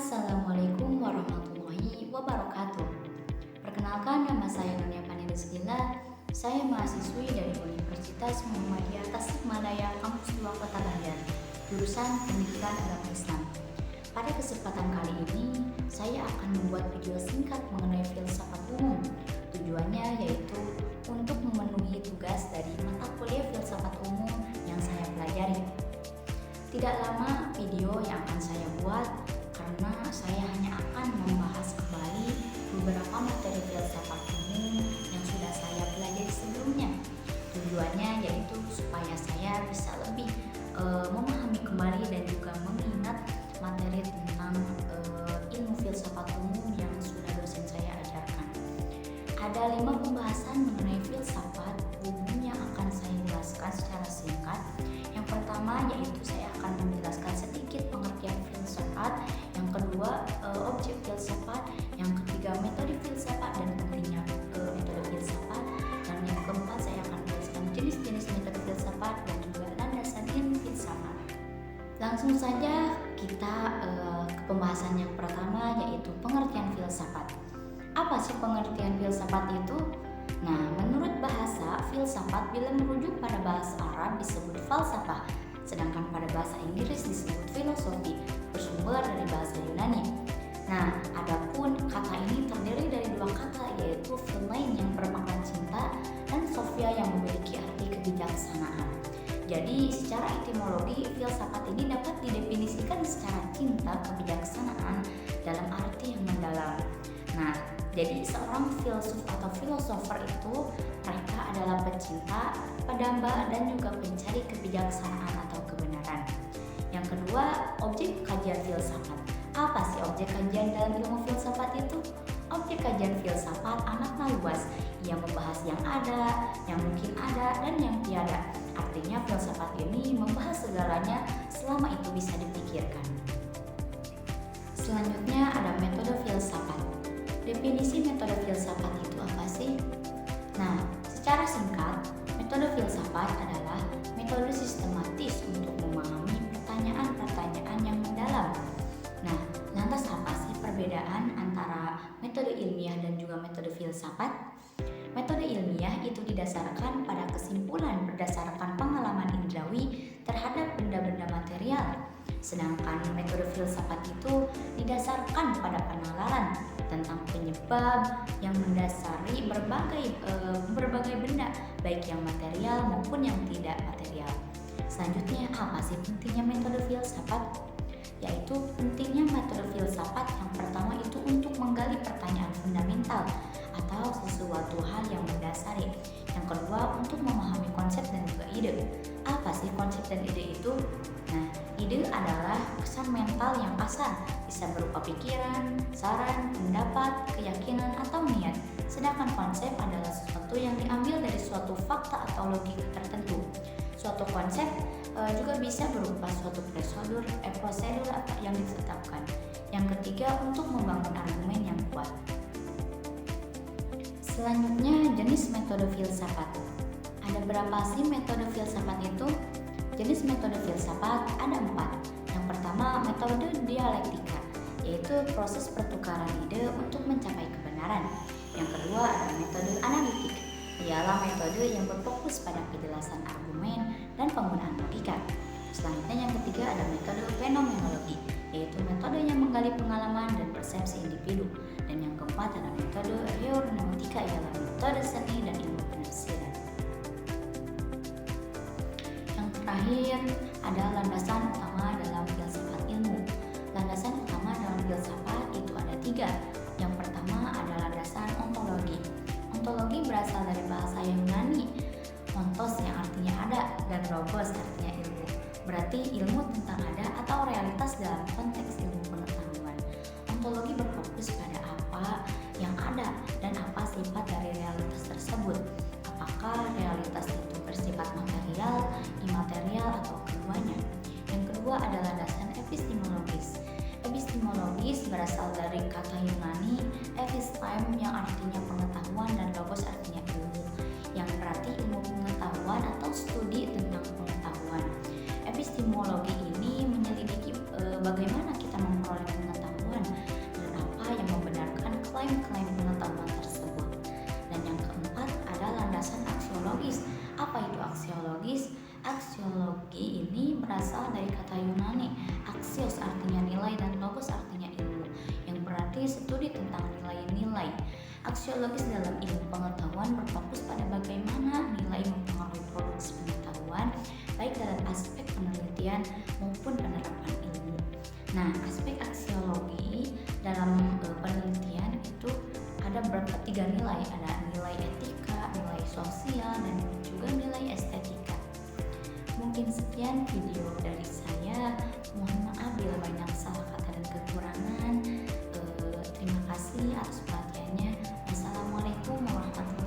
Assalamualaikum warahmatullahi wabarakatuh. Perkenalkan, nama saya Nunia Paniriskila. Saya mahasiswi dari Universitas Muhammadiyah Tasikmalaya Kampus 2 Kota Bahyan, jurusan Pendidikan Agama Islam. Pada kesempatan kali ini, saya akan membuat video singkat mengenai filsafat umum. Tujuannya yaitu untuk memenuhi tugas dari mata kuliah filsafat umum yang saya pelajari. Tidak lama video yang akan saya buat karena saya hanya akan membahas kembali beberapa materi filsafat umum yang sudah saya pelajari sebelumnya. Tujuannya yaitu supaya saya bisa lebih memahami kembali dan juga mengingat materi tentang ilmu filsafat umum yang sudah dosen saya ajarkan. Ada 5 pembahasan mengenai filsafat umum yang akan saya jelaskan secara singkat. Yang pertama yaitu saya akan menjelaskan sedikit pengertian filsafat, yang kedua objek filsafat, yang ketiga metode filsafat dan pentingnya metode filsafat, dan yang keempat saya akan menjelaskan jenis-jenis metode filsafat dan juga landasan ilmu filsafat. Langsung saja kita ke pembahasan yang pertama yaitu pengertian filsafat. Apa sih pengertian filsafat itu? Nah, menurut bahasa, filsafat bila merujuk pada bahasa Arab disebut falsafah, sedangkan pada bahasa Inggris disebut filosofi, bersumber dari bahasa Yunani. Nah, adapun kata ini terdiri dari 2 kata, yaitu philein yang bermakna cinta dan sophia yang memiliki arti kebijaksanaan. Jadi, secara etimologi, filsafat ini dapat didefinisikan secara cinta kebijaksanaan dalam arti yang mendalam. Nah, jadi seorang filsuf atau filosofer itu mereka adalah pecinta, pendamba, dan juga pencari kebijaksanaan atau kebenaran. Yang kedua, objek kajian filsafat. Apa sih objek kajian dalam ilmu filsafat itu? Objek kajian filsafat amatlah luas. Ia membahas yang ada, yang mungkin ada, dan yang tiada. Artinya filsafat ini membahas segalanya selama itu bisa dipikirkan. Selanjutnya ada metode filsafat. Definisi metode filsafat itu apa sih? Nah, secara singkat, metode filsafat adalah metode sistematis untuk memahami pertanyaan-pertanyaan yang mendalam. Nah, lantas apa sih perbedaan antara metode ilmiah dan juga metode filsafat? Metode ilmiah itu didasarkan pada kesimpulan berdasarkan pengalaman indrawi terhadap benda-benda material. Sedangkan metode filsafat itu didasarkan pada penalaran tentang penyebab yang mendasari berbagai benda, baik yang material maupun yang tidak material. Selanjutnya, apa sih pentingnya metode filsafat? Yaitu pentingnya metode filsafat yang pertama itu untuk menggali pertanyaan fundamental atau sesuatu hal yang mendasari. Yang kedua, untuk memahami konsep dan juga ide. Apa sih konsep dan ide itu? Nah, ide adalah kesan mental yang kasar, bisa berupa pikiran, saran, pendapat, keyakinan, atau niat. Sedangkan konsep adalah sesuatu yang diambil dari suatu fakta atau logika tertentu. Suatu konsep juga bisa berupa suatu prosedur yang ditetapkan. Yang ketiga, untuk membangun argumen yang kuat. Selanjutnya, jenis metode filsafat. Ada berapa sih metode filsafat itu? Jenis metode filsafat ada 4. Yang pertama, metode dialektika, yaitu proses pertukaran ide untuk mencapai kebenaran. Yang kedua, ada metode analitik, ialah metode yang berfokus pada penjelasan argumen dan penggunaan logika. Selanjutnya yang ketiga ada metode fenomenologi, yaitu metode yang menggali pengalaman dan persepsi individu. Dan yang keempat ada metode hermeneutika, ialah metode seni dan ilmu penafsiran. Yang terakhir ada landasan utama dalam filsafat ilmu. Landasan utama dalam filsafat itu ada 3. Yang pertama adalah landasan ontologi. Ontologi berasal dari bahasa Yunani, ontos yang artinya ada dan logos artinya ilmu. Berarti ilmu tentang ada atau realitas dalam konteks ilmu pengetahuan. Ontologi berfokus pada apa yang ada dan apa sifat dari realitas tersebut. Apakah realitas itu bersifat material, imaterial, atau keduanya. Yang kedua adalah landasan epistemologis. Epistemologis berasal dari kata Yunani episteme yang artinya pengetahuan dan logos artinya ilmu, yang berarti ilmu pengetahuan atau studi tentang pengetahuan. Epistemologi ini menyelidiki bagaimana kita memperoleh pengetahuan Yunani. Axios artinya nilai dan logos artinya ilmu, yang berarti studi tentang nilai-nilai. Aksiologis dalam ilmu pengetahuan berfokus pada bagaimana nilai mempengaruhi produksi pengetahuan, baik dalam aspek penelitian maupun penerapan ilmu. Nah, aspek aksiologi dalam penelitian itu ada tiga nilai, ada nilai etika, nilai sosial, dan juga nilai estetika. Mungkin sekian video dari saya. Mohon maaf bila banyak salah kata dan kekurangan. Terima kasih atas perhatiannya. Wassalamualaikum warahmatullahi wabarakatuh.